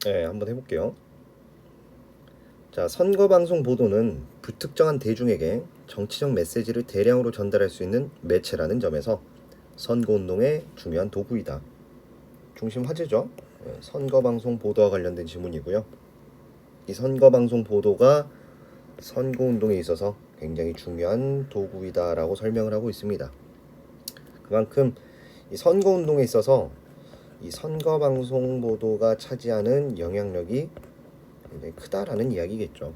네, 한번 해볼게요. 자, 선거방송 보도는 불특정한 대중에게 정치적 메시지를 대량으로 전달할 수 있는 매체라는 점에서 선거운동의 중요한 도구이다. 중심 화제죠. 선거방송 보도와 관련된 지문이고요. 이 선거방송 보도가 선거운동에 있어서 굉장히 중요한 도구이다라고 설명을 하고 있습니다. 그만큼 이 선거운동에 있어서 이 선거방송 보도가 차지하는 영향력이 굉장히 크다라는 이야기겠죠.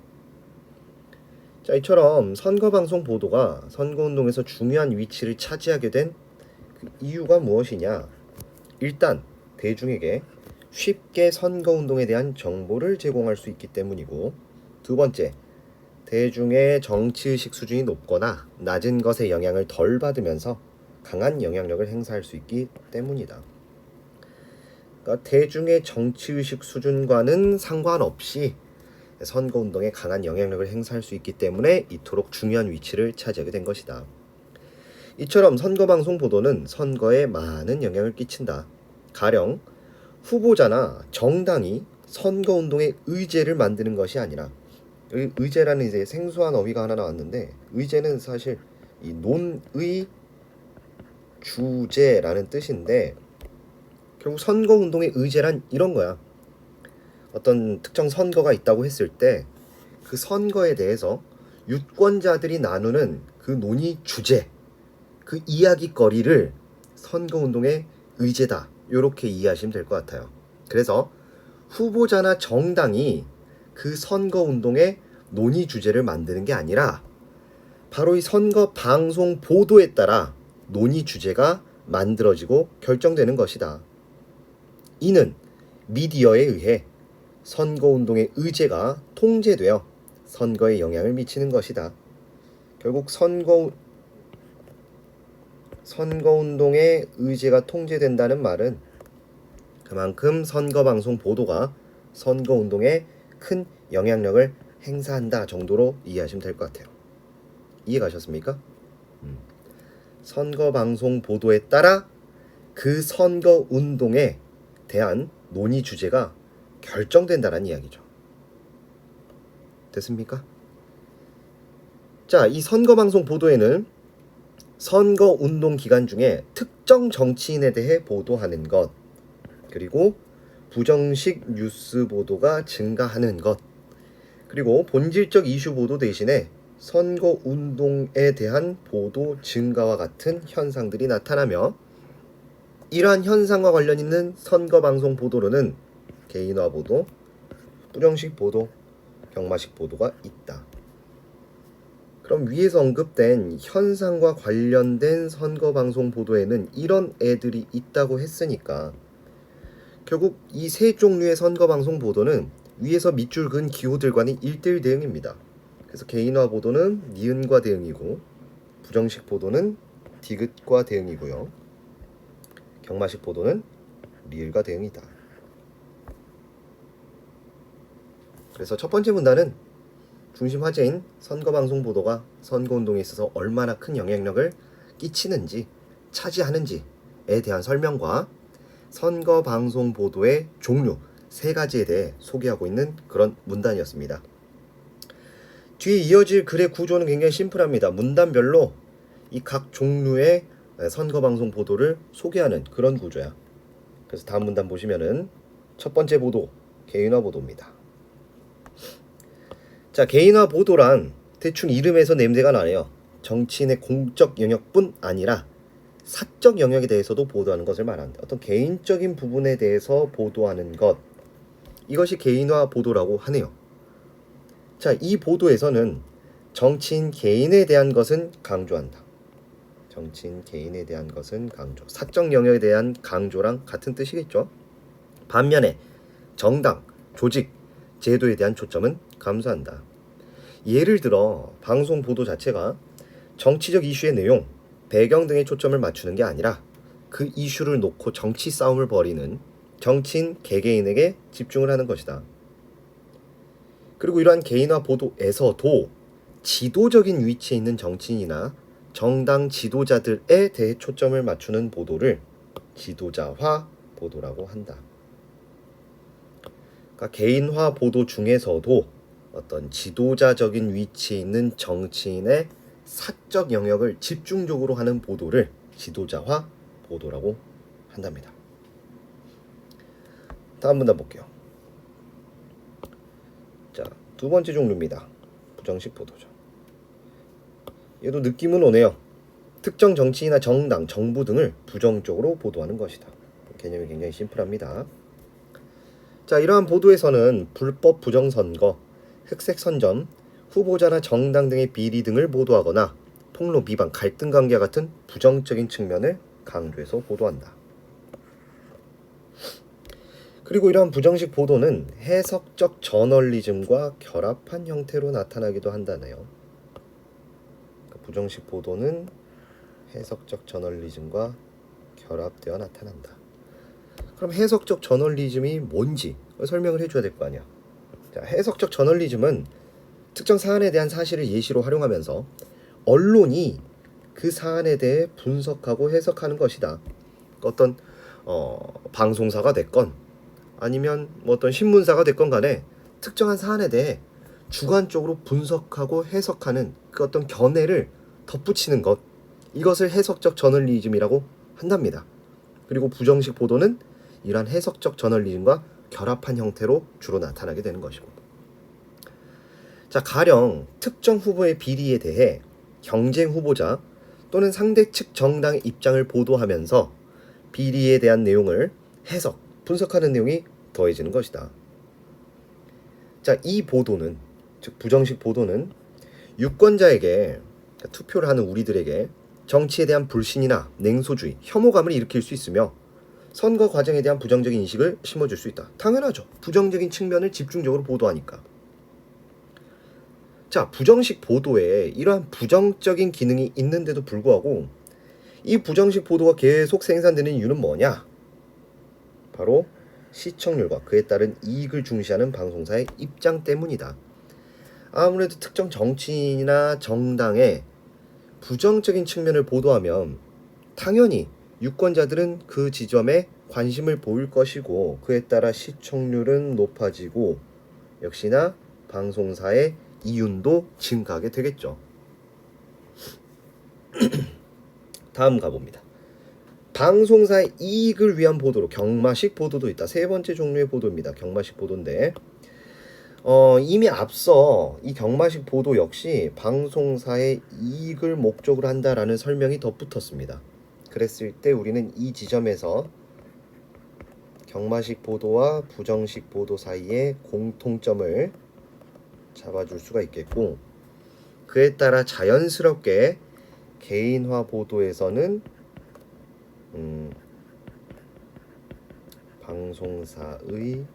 자, 이처럼 선거방송 보도가 선거운동에서 중요한 위치를 차지하게 된 그 이유가 무엇이냐? 일단 대중에게 쉽게 선거운동에 대한 정보를 제공할 수 있기 때문이고, 두 번째, 대중의 정치의식 수준이 높거나 낮은 것에 영향을 덜 받으면서 강한 영향력을 행사할 수 있기 때문이다. 그러니까 대중의 정치의식 수준과는 상관없이 선거운동에 강한 영향력을 행사할 수 있기 때문에 이토록 중요한 위치를 차지하게 된 것이다. 이처럼 선거방송 보도는 선거에 많은 영향을 끼친다. 가령 후보자나 정당이 선거운동의 의제를 만드는 것이 아니라, 의제라는 이제 생소한 어휘가 하나 나왔는데, 의제는 사실 이 논의 주제라는 뜻인데, 결국 선거운동의 의제란 이런 거야. 어떤 특정 선거가 있다고 했을 때 그 선거에 대해서 유권자들이 나누는 그 논의 주제, 그 이야기거리를 선거운동의 의제다, 이렇게 이해하시면 될 것 같아요. 그래서 후보자나 정당이 그 선거운동의 논의 주제를 만드는 게 아니라 바로 이 선거 방송 보도에 따라 논의 주제가 만들어지고 결정되는 것이다. 이는 미디어에 의해 선거운동의 의제가 통제되어 선거에 영향을 미치는 것이다. 결국 선거운동의 의제가 통제된다는 말은 그만큼 선거방송 보도가 선거운동에 큰 영향력을 행사한다 정도로 이해하시면 될 것 같아요. 이해가셨습니까? 선거방송 보도에 따라 그 선거운동에 대한 논의 주제가 결정된다는 이야기죠. 됐습니까? 자, 이 선거방송 보도에는 선거운동 기간 중에 특정 정치인에 대해 보도하는 것, 그리고 부정식 뉴스 보도가 증가하는 것, 그리고 본질적 이슈 보도 대신에 선거운동에 대한 보도 증가와 같은 현상들이 나타나며, 이러한 현상과 관련 있는 선거방송 보도로는 개인화 보도, 부정식 보도, 경마식 보도가 있다. 그럼 위에서 언급된 현상과 관련된 선거방송 보도에는 이런 애들이 있다고 했으니까 결국 이 세 종류의 선거방송 보도는 위에서 밑줄 그은 기호들과는 1대1 대응입니다. 그래서 개인화 보도는 니은과 대응이고, 부정식 보도는 디귿과 대응이고요, 경마식 보도는 리을과 대응이다. 그래서 첫 번째 문단은 중심 화제인 선거방송 보도가 선거운동에 있어서 얼마나 큰 영향력을 끼치는지, 차지하는지에 대한 설명과 선거방송 보도의 종류 3가지에 대해 소개하고 있는 그런 문단이었습니다. 뒤에 이어질 글의 구조는 굉장히 심플합니다. 문단별로 이 각 종류의 선거방송 보도를 소개하는 그런 구조야. 그래서 다음 문단 보시면은 첫 번째 보도, 개인화 보도입니다. 자, 개인화 보도란 대충 이름에서 냄새가 나네요. 정치인의 공적 영역뿐 아니라 사적 영역에 대해서도 보도하는 것을 말합니다. 어떤 개인적인 부분에 대해서 보도하는 것, 이것이 개인화 보도라고 하네요. 자, 이 보도에서는 정치인 개인에 대한 것은 강조한다. 정치인 개인에 대한 것은 강조, 사적 영역에 대한 강조랑 같은 뜻이겠죠. 반면에 정당, 조직, 제도에 대한 초점은 감소한다. 예를 들어 방송 보도 자체가 정치적 이슈의 내용, 배경 등에 초점을 맞추는 게 아니라 그 이슈를 놓고 정치 싸움을 벌이는 정치인 개개인에게 집중을 하는 것이다. 그리고 이러한 개인화 보도에서도 지도적인 위치에 있는 정치인이나 정당 지도자들에 대해 초점을 맞추는 보도를 지도자화 보도라고 한다. 그러니까 개인화 보도 중에서도 어떤 지도자적인 위치에 있는 정치인의 사적 영역을 집중적으로 하는 보도를 지도자화 보도라고 한답니다. 다음 문단 볼게요. 자, 두 번째 종류입니다. 부정식 보도죠. 얘도 느낌은 오네요. 특정 정치인이나 정당, 정부 등을 부정적으로 보도하는 것이다. 개념이 굉장히 심플합니다. 자, 이러한 보도에서는 불법 부정선거, 흑색선점, 후보자나 정당 등의 비리 등을 보도하거나 폭로, 비방, 갈등 관계와 같은 부정적인 측면을 강조해서 보도한다. 그리고 이러한 부정식 보도는 해석적 저널리즘과 결합한 형태로 나타나기도 한다네요. 부정식 보도는 해석적 저널리즘과 결합되어 나타난다. 그럼 해석적 저널리즘이 뭔지 설명을 해줘야 될 거 아니야. 자, 해석적 저널리즘은 특정 사안에 대한 사실을 예시로 활용하면서 언론이 그 사안에 대해 분석하고 해석하는 것이다. 어떤 방송사가 됐건 아니면 뭐 어떤 신문사가 됐건 간에 특정한 사안에 대해 주관적으로 분석하고 해석하는 그 어떤 견해를 덧붙이는 것, 이것을 해석적 저널리즘이라고 한답니다. 그리고 부정식 보도는 이러한 해석적 저널리즘과 결합한 형태로 주로 나타나게 되는 것이고, 자, 가령 특정 후보의 비리에 대해 경쟁 후보자 또는 상대 측 정당의 입장을 보도하면서 비리에 대한 내용을 해석, 분석하는 내용이 더해지는 것이다. 자, 이 보도는, 즉 부정식 보도는 유권자에게, 투표를 하는 우리들에게 정치에 대한 불신이나 냉소주의, 혐오감을 일으킬 수 있으며 선거 과정에 대한 부정적인 인식을 심어줄 수 있다. 당연하죠. 부정적인 측면을 집중적으로 보도하니까. 자, 부정식 보도에 이러한 부정적인 기능이 있는데도 불구하고 이 부정식 보도가 계속 생산되는 이유는 뭐냐? 바로 시청률과 그에 따른 이익을 중시하는 방송사의 입장 때문이다. 아무래도 특정 정치인이나 정당의 부정적인 측면을 보도하면 당연히 유권자들은 그 지점에 관심을 보일 것이고 그에 따라 시청률은 높아지고 역시나 방송사의 이윤도 증가하게 되겠죠. 다음 가봅니다. 방송사의 이익을 위한 보도로 경마식 보도도 있다. 세 번째 종류의 보도입니다. 경마식 보도인데 이미 앞서 이 경마식 보도 역시 방송사의 이익을 목적으로 한다라는 설명이 덧붙었습니다. 그랬을 때 우리는 이 지점에서 경마식 보도와 부정식 보도 사이의 공통점을 잡아줄 수가 있겠고, 그에 따라 자연스럽게 개인화 보도에서는 방송사의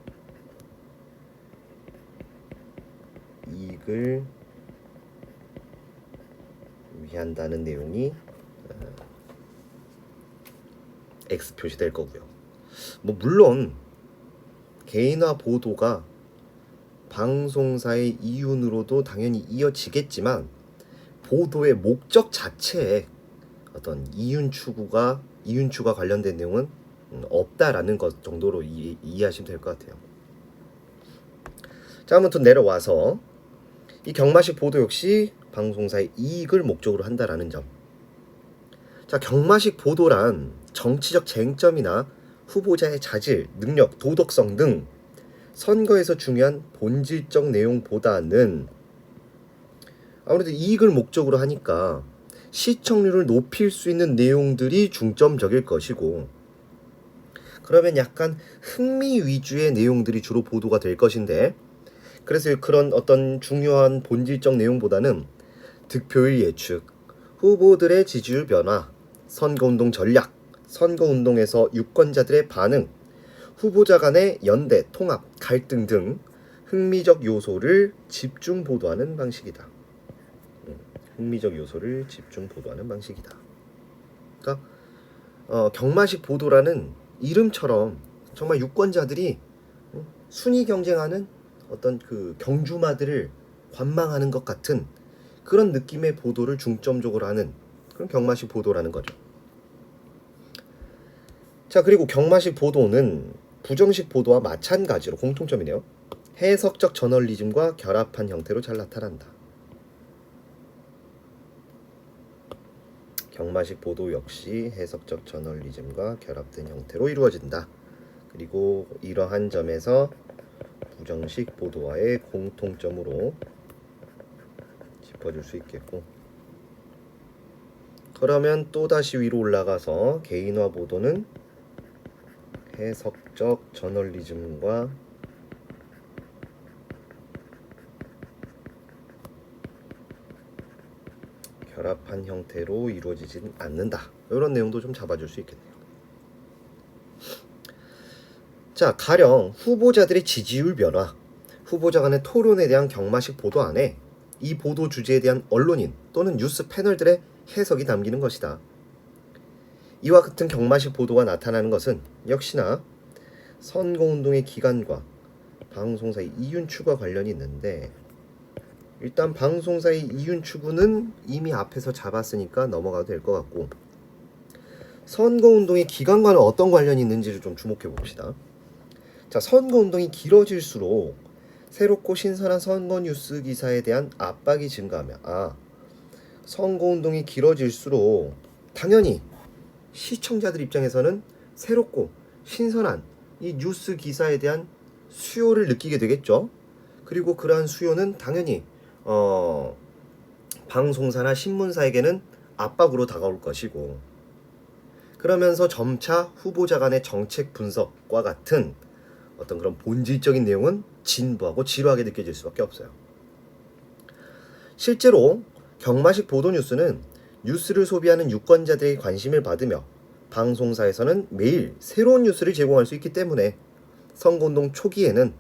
이익을 위한다는 내용이 X 표시될 거고요. 뭐 물론 개인화 보도가 방송사의 이윤으로도 당연히 이어지겠지만 보도의 목적 자체에 어떤 이윤 추구가 관련된 내용은 없다라는 것 정도로 이해하시면 될 것 같아요. 자, 아무튼 내려와서 이 경마식 보도 역시 방송사의 이익을 목적으로 한다라는 점. 자, 경마식 보도란 정치적 쟁점이나 후보자의 자질, 능력, 도덕성 등 선거에서 중요한 본질적 내용보다는 아무래도 이익을 목적으로 하니까 시청률을 높일 수 있는 내용들이 중점적일 것이고, 그러면 약간 흥미 위주의 내용들이 주로 보도가 될 것인데, 그래서 그런 어떤 중요한 본질적 내용보다는 득표율 예측, 후보들의 지지율 변화, 선거운동 전략, 선거운동에서 유권자들의 반응, 후보자 간의 연대, 통합, 갈등 등 흥미적 요소를 집중 보도하는 방식이다. 흥미적 요소를 집중 보도하는 방식이다. 그러니까 경마식 보도라는 이름처럼 정말 유권자들이 순위 경쟁하는 어떤 그 경주마들을 관망하는 것 같은 그런 느낌의 보도를 중점적으로 하는 그런 경마식 보도라는 거죠. 자, 그리고 경마식 보도는 부정식 보도와 마찬가지로 공통점이네요. 해석적 저널리즘과 결합한 형태로 잘 나타난다. 경마식 보도 역시 해석적 저널리즘과 결합된 형태로 이루어진다. 그리고 이러한 점에서 부정식 보도와의 공통점으로 짚어줄 수 있겠고, 그러면 또다시 위로 올라가서 개인화 보도는 해석적 저널리즘과 결합한 형태로 이루어지진 않는다. 이런 내용도 좀 잡아줄 수 있겠네요. 자, 가령 후보자들의 지지율 변화, 후보자 간의 토론에 대한 경마식 보도 안에 이 보도 주제에 대한 언론인 또는 뉴스 패널들의 해석이 담기는 것이다. 이와 같은 경마식 보도가 나타나는 것은 역시나 선거운동의 기간과 방송사의 이윤 추구와 관련이 있는데, 일단 방송사의 이윤 추구는 이미 앞에서 잡았으니까 넘어가도 될 것 같고, 선거운동의 기간과는 어떤 관련이 있는지를 좀 주목해 봅시다. 자, 선거운동이 길어질수록 새롭고 신선한 선거 뉴스 기사에 대한 압박이 증가하며, 선거운동이 길어질수록 당연히 시청자들 입장에서는 새롭고 신선한 이 뉴스 기사에 대한 수요를 느끼게 되겠죠. 그리고 그러한 수요는 당연히 방송사나 신문사에게는 압박으로 다가올 것이고, 그러면서 점차 후보자 간의 정책 분석과 같은 어떤 그런 본질적인 내용은 진부하고 지루하게 느껴질 수밖에 없어요. 실제로 경마식 보도 뉴스는 뉴스를 소비하는 유권자들의 관심을 받으며 방송사에서는 매일 새로운 뉴스를 제공할 수 있기 때문에 선거운동 초기에는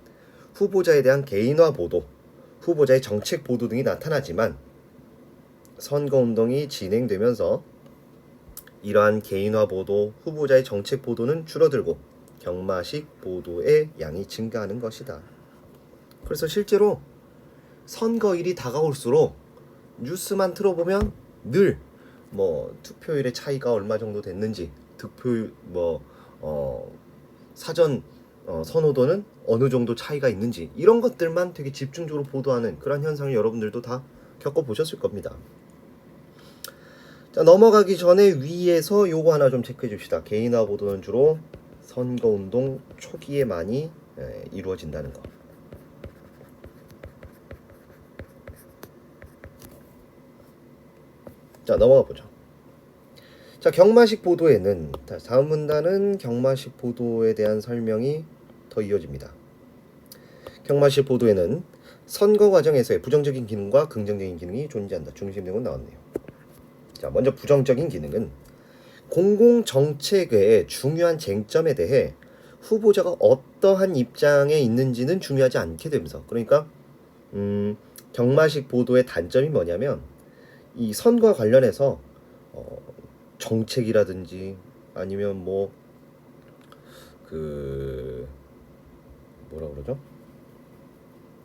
후보자에 대한 개인화 보도, 후보자의 정책 보도 등이 나타나지만, 선거운동이 진행되면서 이러한 개인화 보도, 후보자의 정책 보도는 줄어들고 경마식 보도의 양이 증가하는 것이다. 그래서 실제로 선거일이 다가올수록 뉴스만 틀어보면 늘 투표율의 차이가 얼마 정도 됐는지, 득표율 사전 선호도는 어느 정도 차이가 있는지, 이런 것들만 되게 집중적으로 보도하는 그런 현상을 여러분들도 다 겪어보셨을 겁니다. 자, 넘어가기 전에 위에서 요거 하나 좀 체크해 줍시다. 개인화 보도는 주로 선거운동 초기에 많이 이루어진다는 거. 자, 넘어가 보죠. 자, 경마식 보도에는, 다음 문단은 경마식 보도에 대한 설명이 더 이어집니다. 경마식 보도에는 선거 과정에서의 부정적인 기능과 긍정적인 기능이 존재한다. 중심 내용은 나왔네요. 자, 먼저 부정적인 기능은 공공정책의 중요한 쟁점에 대해 후보자가 어떠한 입장에 있는지는 중요하지 않게 되면서, 그러니까 경마식 보도의 단점이 뭐냐면, 이 선거와 관련해서 정책이라든지 아니면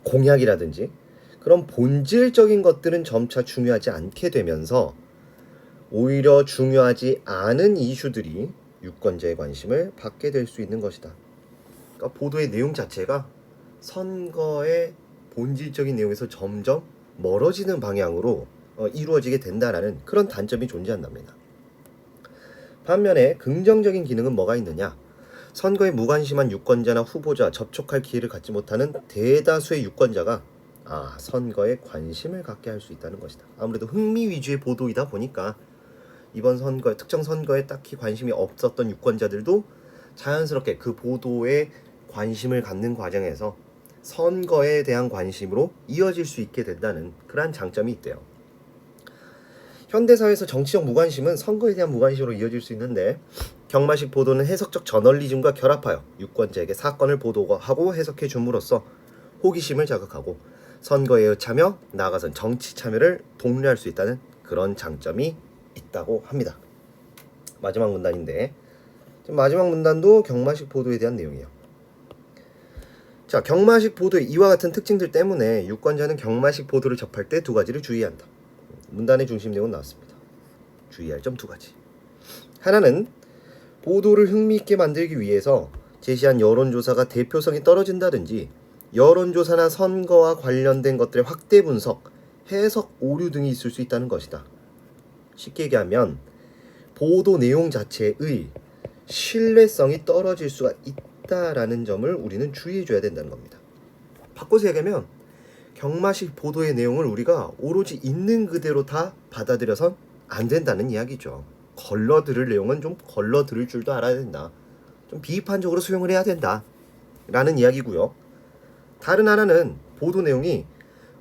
공약이라든지 그런 본질적인 것들은 점차 중요하지 않게 되면서 오히려 중요하지 않은 이슈들이 유권자의 관심을 받게 될 수 있는 것이다. 그러니까 보도의 내용 자체가 선거의 본질적인 내용에서 점점 멀어지는 방향으로 이루어지게 된다라는 그런 단점이 존재한답니다. 반면에 긍정적인 기능은 뭐가 있느냐? 선거에 무관심한 유권자나 후보자, 접촉할 기회를 갖지 못하는 대다수의 유권자가 선거에 관심을 갖게 할 수 있다는 것이다. 아무래도 흥미 위주의 보도이다 보니까 이번 선거, 특정 선거에 딱히 관심이 없었던 유권자들도 자연스럽게 그 보도에 관심을 갖는 과정에서 선거에 대한 관심으로 이어질 수 있게 된다는 그러한 장점이 있대요. 현대사회에서 정치적 무관심은 선거에 대한 무관심으로 이어질 수 있는데, 경마식 보도는 해석적 저널리즘과 결합하여 유권자에게 사건을 보도하고 해석해 줌으로써 호기심을 자극하고 선거에 의차며 나아가선 정치 참여를 독려할 수 있다는 그런 장점이 있다고 합니다. 마지막 문단인데, 마지막 문단도 경마식 보도에 대한 내용이에요. 자, 경마식 보도의 이와 같은 특징들 때문에 유권자는 경마식 보도를 접할 때 두 가지를 주의한다. 문단의 중심 내용은 나왔습니다. 주의할 점 두 가지. 하나는 보도를 흥미있게 만들기 위해서 제시한 여론조사가 대표성이 떨어진다든지 여론조사나 선거와 관련된 것들의 확대 분석, 해석 오류 등이 있을 수 있다는 것이다. 쉽게 얘기하면 보도 내용 자체의 신뢰성이 떨어질 수가 있다라는 점을 우리는 주의해줘야 된다는 겁니다. 바꿔서 얘기하면 경마식 보도의 내용을 우리가 오로지 있는 그대로 다 받아들여선 안 된다는 이야기죠. 걸러들을 내용은 좀 걸러들을 줄도 알아야 된다. 좀 비판적으로 수용을 해야 된다 라는 이야기고요. 다른 하나는 보도 내용이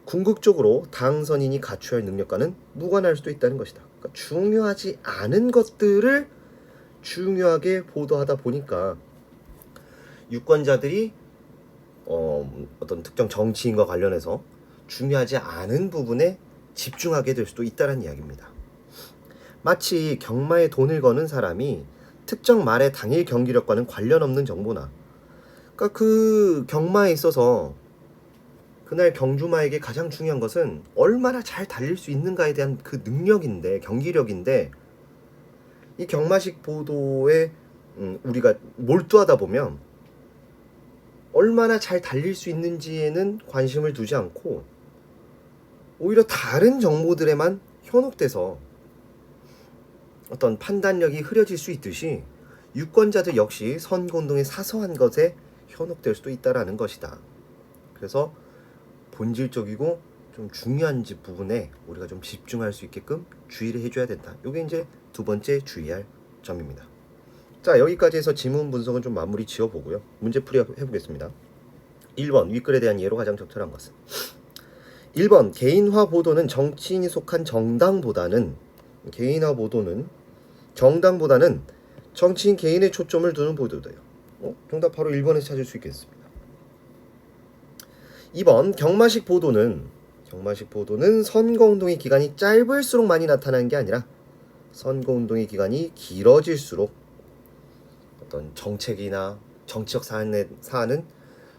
궁극적으로 당선인이 갖춰야 할 능력과는 무관할 수도 있다는 것이다. 그러니까 중요하지 않은 것들을 중요하게 보도하다 보니까 유권자들이 어떤 특정 정치인과 관련해서 중요하지 않은 부분에 집중하게 될 수도 있다는 이야기입니다. 마치 경마에 돈을 거는 사람이 특정 말의 당일 경기력과는 관련 없는 정보나, 그러니까 그 경마에 있어서 그날 경주마에게 가장 중요한 것은 얼마나 잘 달릴 수 있는가에 대한 그 능력인데, 경기력인데, 이 경마식 보도에 우리가 몰두하다 보면 얼마나 잘 달릴 수 있는지에는 관심을 두지 않고 오히려 다른 정보들에만 현혹돼서 어떤 판단력이 흐려질 수 있듯이 유권자들 역시 선거운동의 사소한 것에 현혹될 수도 있다는 것이다. 그래서 본질적이고 좀 중요한 부분에 우리가 좀 집중할 수 있게끔 주의를 해줘야 된다. 이게 이제 두 번째 주의할 점입니다. 자, 여기까지 해서 지문 분석은 좀 마무리 지어보고요. 문제풀이 해보겠습니다. 1번 윗글에 대한 예로 가장 적절한 것은 1번 개인화 보도는 정치인이 속한 정당보다는 정치인 개인의 초점을 두는 보도예요. 정답 바로 1번에서 찾을 수 있겠습니다. 2번 경마식 보도는 선거운동의 기간이 짧을수록 많이 나타나는 게 아니라 선거운동의 기간이 길어질수록 어떤 정책이나 정치적 사안은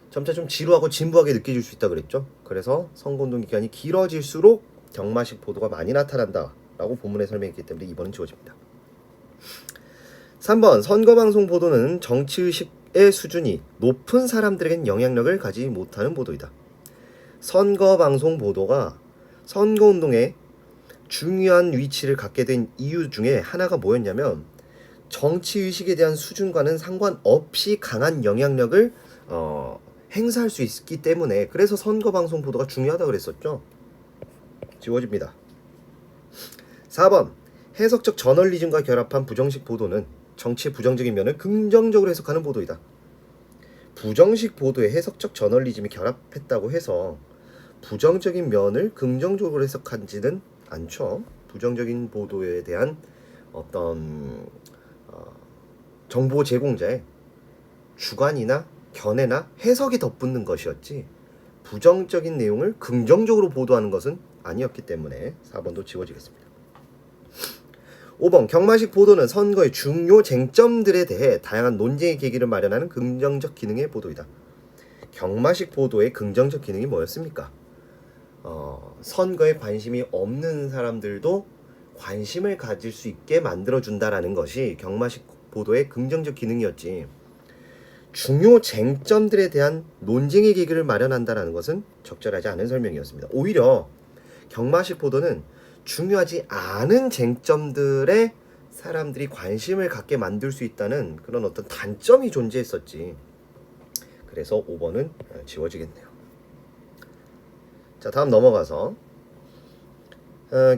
점차 좀 지루하고 진부하게 느껴질 수 있다 그랬죠. 그래서 선거운동 기간이 길어질수록 경마식 보도가 많이 나타난다 라고 본문에 설명했기 때문에 2번은 지워집니다. 3번 선거방송 보도는 정치의식의 수준이 높은 사람들에겐 영향력을 가지지 못하는 보도이다. 선거방송 보도가 선거운동에 중요한 위치를 갖게 된 이유 중에 하나가 뭐였냐면 정치의식에 대한 수준과는 상관없이 강한 영향력을 행사할 수 있기 때문에, 그래서 선거방송 보도가 중요하다고 그랬었죠. 지워집니다. 4번 해석적 저널리즘과 결합한 부정식 보도는 정치의 부정적인 면을 긍정적으로 해석하는 보도이다. 부정식 보도에 해석적 저널리즘이 결합했다고 해서 부정적인 면을 긍정적으로 해석하지는 않죠. 부정적인 보도에 대한 어떤 정보 제공자의 주관이나 견해나 해석이 덧붙는 것이었지 부정적인 내용을 긍정적으로 보도하는 것은 아니었기 때문에 4번도 지워지겠습니다. 5번 경마식 보도는 선거의 중요 쟁점들에 대해 다양한 논쟁의 계기를 마련하는 긍정적 기능의 보도이다. 경마식 보도의 긍정적 기능이 뭐였습니까? 선거에 관심이 없는 사람들도 관심을 가질 수 있게 만들어준다라는 것이 경마식 보도의 긍정적 기능이었지, 중요 쟁점들에 대한 논쟁의 계기를 마련한다는 것은 적절하지 않은 설명이었습니다. 오히려 경마식 보도는 중요하지 않은 쟁점들에 사람들이 관심을 갖게 만들 수 있다는 그런 어떤 단점이 존재했었지. 그래서 5번은 지워지겠네요. 자, 다음 넘어가서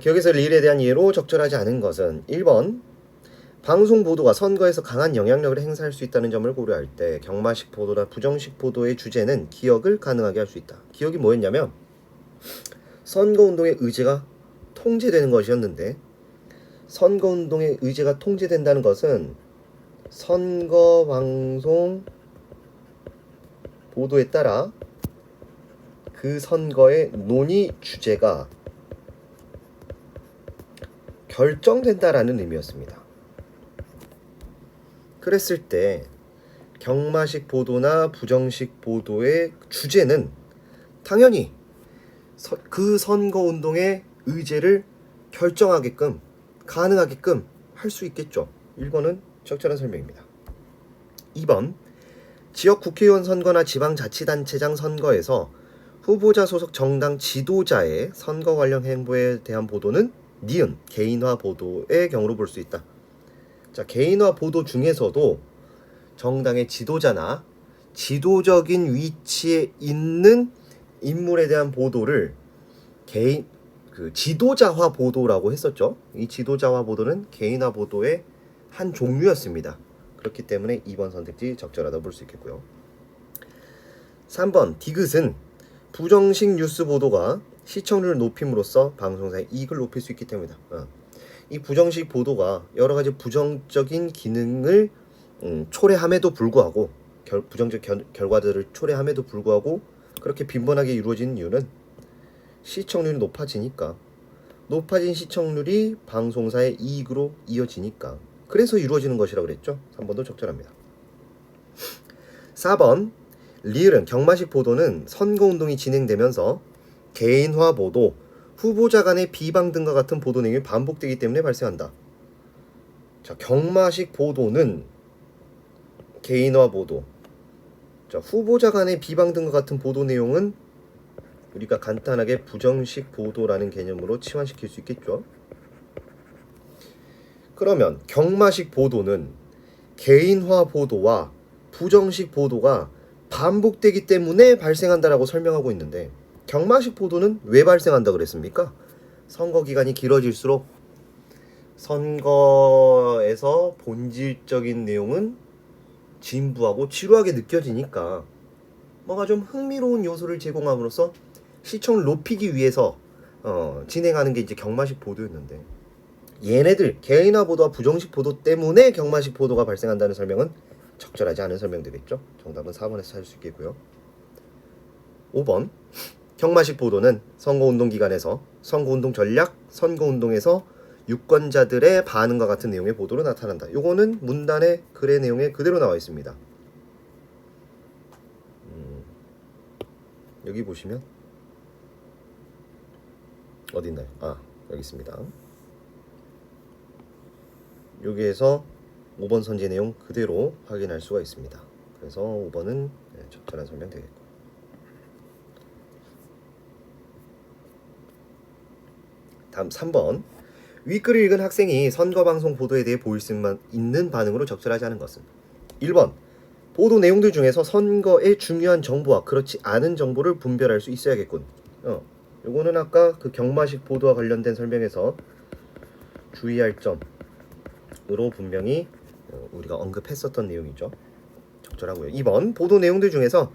기억에서 일에 대한 예로 적절하지 않은 것은 1번 방송 보도가 선거에서 강한 영향력을 행사할 수 있다는 점을 고려할 때 경마식 보도나 부정식 보도의 주제는 기억을 가능하게 할 수 있다. 기억이 뭐였냐면 선거운동의 의제가 통제되는 것이었는데, 선거운동의 의제가 통제된다는 것은 선거방송 보도에 따라 그 선거의 논의 주제가 결정된다라는 의미였습니다. 그랬을 때 경마식 보도나 부정식 보도의 주제는 당연히 그 선거운동의 의제를 결정하게끔 가능하게끔 할 수 있겠죠. 1번은 적절한 설명입니다. 2번 지역 국회의원 선거나 지방자치단체장 선거에서 후보자 소속 정당 지도자의 선거 관련 행보에 대한 보도는 니은 개인화 보도의 경우로 볼 수 있다. 자, 개인화 보도 중에서도 정당의 지도자나 지도적인 위치에 있는 인물에 대한 보도를 지도자화 보도라고 했었죠. 이 지도자화 보도는 개인화 보도의 한 종류였습니다. 그렇기 때문에 2번 선택지 적절하다고 볼 수 있겠고요. 3번 디귿은 부정식 뉴스 보도가 시청률을 높임으로써 방송사의 이익을 높일 수 있기 때문이다. 이 부정식 보도가 여러 가지 부정적인 기능을 초래함에도 불구하고 부정적 결과들을 초래함에도 불구하고 그렇게 빈번하게 이루어지는 이유는 시청률이 높아지니까, 높아진 시청률이 방송사의 이익으로 이어지니까, 그래서 이루어지는 것이라고 그랬죠. 3번도 적절합니다. 4번 리을은 경마식 보도는 선거운동이 진행되면서 개인화 보도, 후보자 간의 비방 등과 같은 보도 내용이 반복되기 때문에 발생한다. 자, 경마식 보도는 개인화 보도, 자, 후보자 간의 비방 등과 같은 보도 내용은 우리가 간단하게 부정식 보도라는 개념으로 치환시킬 수 있겠죠. 그러면 경마식 보도는 개인화 보도와 부정식 보도가 반복되기 때문에 발생한다라고 설명하고 있는데, 경마식 보도는 왜 발생한다 그랬습니까? 선거 기간이 길어질수록 선거에서 본질적인 내용은 진부하고 지루하게 느껴지니까 뭔가 좀 흥미로운 요소를 제공함으로써 시청을 높이기 위해서 진행하는 게 이제 경마식 보도였는데, 얘네들 개인화 보도와 부정식 보도 때문에 경마식 보도가 발생한다는 설명은 적절하지 않은 설명되겠죠. 정답은 4번에서 찾을 수 있겠고요. 5번 경마식 보도는 선거운동 기간에서 선거운동 전략, 선거운동에서 유권자들의 반응과 같은 내용의 보도로 나타난다. 요거는 문단의 글의 내용에 그대로 나와 있습니다. 여기 보시면 어디 있나요? 여기 있습니다. 여기에서 5번 선지 내용 그대로 확인할 수가 있습니다. 그래서 5번은 적절한 설명 되겠고, 다음 3번 윗글을 읽은 학생이 선거방송 보도에 대해 보일 수 있는 반응으로 적절하지 않은 것은 1번 보도 내용들 중에서 선거의 중요한 정보와 그렇지 않은 정보를 분별할 수 있어야겠군. 요거는 아까 그 경마식 보도와 관련된 설명에서 주의할 점으로 분명히 우리가 언급했었던 내용이죠. 적절하고요. 2번 보도 내용들 중에서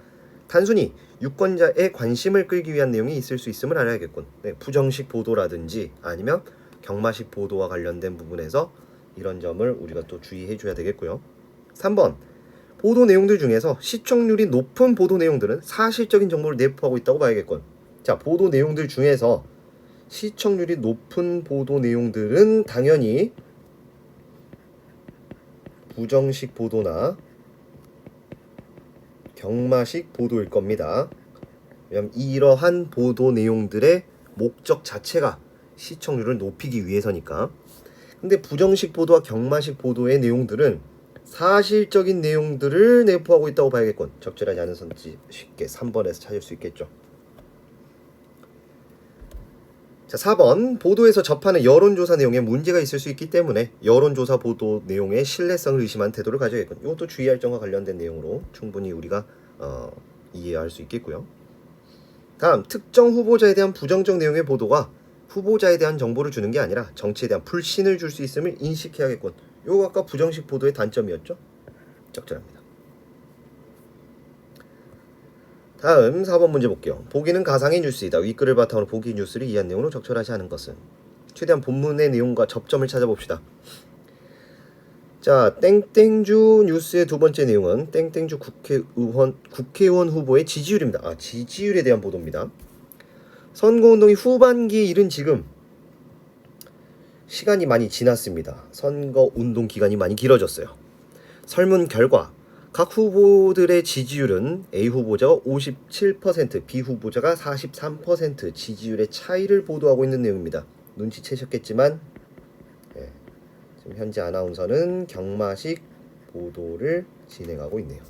단순히 유권자의 관심을 끌기 위한 내용이 있을 수 있음을 알아야겠군. 부정식 보도라든지 아니면 경마식 보도와 관련된 부분에서 이런 점을 우리가 또 주의해 줘야 되겠고요. 3번 보도 내용들 중에서 시청률이 높은 보도 내용들은 사실적인 정보를 내포하고 있다고 봐야겠군. 자, 보도 내용들 중에서 시청률이 높은 보도 내용들은 당연히 부정식 보도나 경마식 보도일 겁니다. 왜냐하면 이러한 보도 내용들의 목적 자체가 시청률을 높이기 위해서니까. 근데 부정식 보도와 경마식 보도의 내용들은 사실적인 내용들을 내포하고 있다고 봐야겠군. 적절하지 않은 선지 쉽게 3번에서 찾을 수 있겠죠. 자, 4번 보도에서 접하는 여론조사 내용에 문제가 있을 수 있기 때문에 여론조사 보도 내용의 신뢰성을 의심한 태도를 가져야겠군. 이것도 주의할 점과 관련된 내용으로 충분히 우리가 이해할 수 있겠고요. 다음 특정 후보자에 대한 부정적 내용의 보도가 후보자에 대한 정보를 주는 게 아니라 정치에 대한 불신을 줄 수 있음을 인식해야겠군. 요거 아까 부정식 보도의 단점이었죠. 적절합니다. 다음 4번 문제 볼게요. 보기는 가상의 뉴스이다. 윗글을 바탕으로 보기 뉴스를 이해한 내용으로 적절하지 않은 것은? 최대한 본문의 내용과 접점을 찾아봅시다. 자, 땡땡주 뉴스의 두 번째 내용은 땡땡주 국회의원 후보의 지지율입니다. 지지율에 대한 보도입니다. 선거운동이 후반기에 이른 지금 시간이 많이 지났습니다. 선거운동 기간이 많이 길어졌어요. 설문 결과 각 후보들의 지지율은 A 후보자가 57%, B 후보자가 43% 지지율의 차이를 보도하고 있는 내용입니다. 눈치채셨겠지만 지금 현재 아나운서는 경마식 보도를 진행하고 있네요.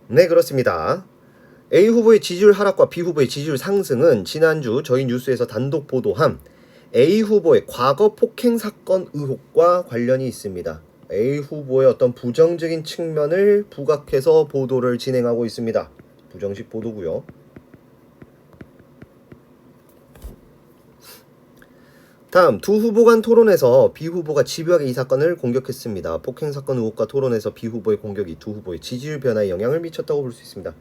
네, 그렇습니다. A 후보의 지지율 하락과 B 후보의 지지율 상승은 지난주 저희 뉴스에서 단독 보도한 A 후보의 과거 폭행 사건 의혹과 관련이 있습니다. A 후보의 어떤 부정적인 측면을 부각해서 보도를 진행하고 있습니다. 부정식 보도고요. 다음 두 후보 간 토론에서 B 후보가 집요하게 이 사건을 공격했습니다. 폭행 사건 의혹과 토론에서 B 후보의 공격이 두 후보의 지지율 변화에 영향을 미쳤다고 볼 수 있습니다.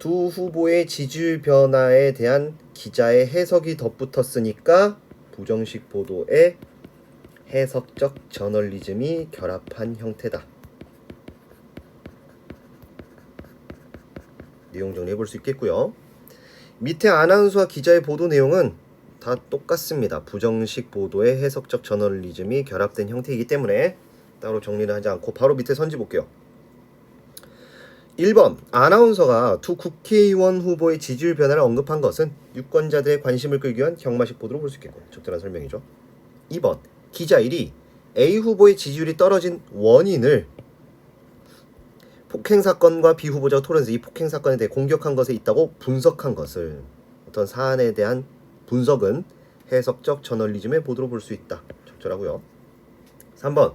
두 후보의 지지율 변화에 대한 기자의 해석이 덧붙었으니까 부정식 보도에 해석적 저널리즘이 결합한 형태다. 내용 정리해 볼 수 있겠고요. 밑에 아나운서와 기자의 보도 내용은 다 똑같습니다. 부정식 보도에 해석적 저널리즘이 결합된 형태이기 때문에 따로 정리를 하지 않고 바로 밑에 선지 볼게요. 1번 아나운서가 두 국회의원 후보의 지지율 변화를 언급한 것은 유권자들의 관심을 끌기 위한 경마식 보도로 볼 수 있겠고 적절한 설명이죠. 2번 기자 1이 A 후보의 지지율이 떨어진 원인을 폭행 사건과 B 후보자가 토론에서 이 폭행 사건에 대해 공격한 것에 있다고 분석한 것을 어떤 사안에 대한 분석은 해석적 저널리즘의 보도로 볼 수 있다. 적절하고요. 3번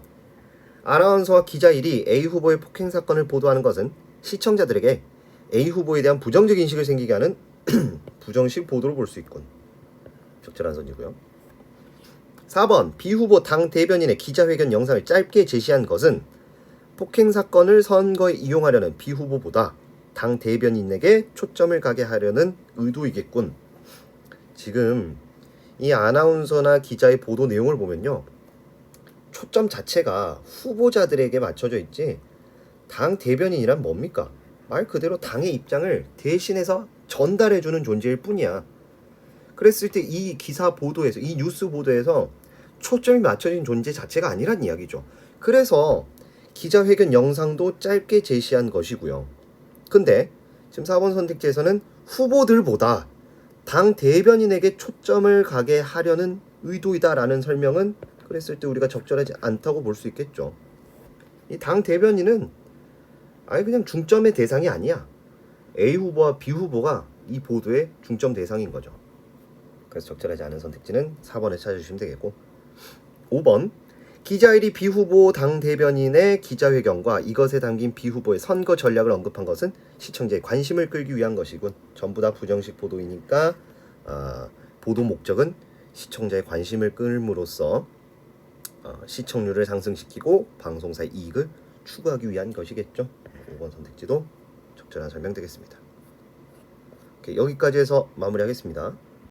아나운서와 기자 1이 A 후보의 폭행 사건을 보도하는 것은 시청자들에게 A 후보에 대한 부정적 인식을 생기게 하는 부정식 보도로 볼 수 있군. 적절한 선이고요. 4번 B 후보 당 대변인의 기자회견 영상을 짧게 제시한 것은 폭행 사건을 선거에 이용하려는 B 후보보다 당 대변인에게 초점을 가게 하려는 의도이겠군. 지금 이 아나운서나 기자의 보도 내용을 보면요. 초점 자체가 후보자들에게 맞춰져 있지 당 대변인이란 뭡니까? 말 그대로 당의 입장을 대신해서 전달해주는 존재일 뿐이야. 그랬을 때 이 기사 보도에서 이 뉴스 보도에서 초점이 맞춰진 존재 자체가 아니란 이야기죠. 그래서 기자회견 영상도 짧게 제시한 것이고요. 근데 지금 4번 선택지에서는 후보들보다 당 대변인에게 초점을 가게 하려는 의도이다라는 설명은 그랬을 때 우리가 적절하지 않다고 볼 수 있겠죠. 이 당 대변인은 아예 그냥 중점의 대상이 아니야. A 후보와 B 후보가 이 보도의 중점 대상인 거죠. 그래서 적절하지 않은 선택지는 4번에 찾아주시면 되겠고 5번 기자일이 B 후보 당 대변인의 기자회견과 이것에 담긴 B 후보의 선거 전략을 언급한 것은 시청자의 관심을 끌기 위한 것이군. 전부 다 부정식 보도이니까 보도 목적은 시청자의 관심을 끌므로써 시청률을 상승시키고 방송사의 이익을 추구하기 위한 것이겠죠. 5번 선택지도 적절한 설명 되겠습니다. 여기까지 해서 마무리하겠습니다.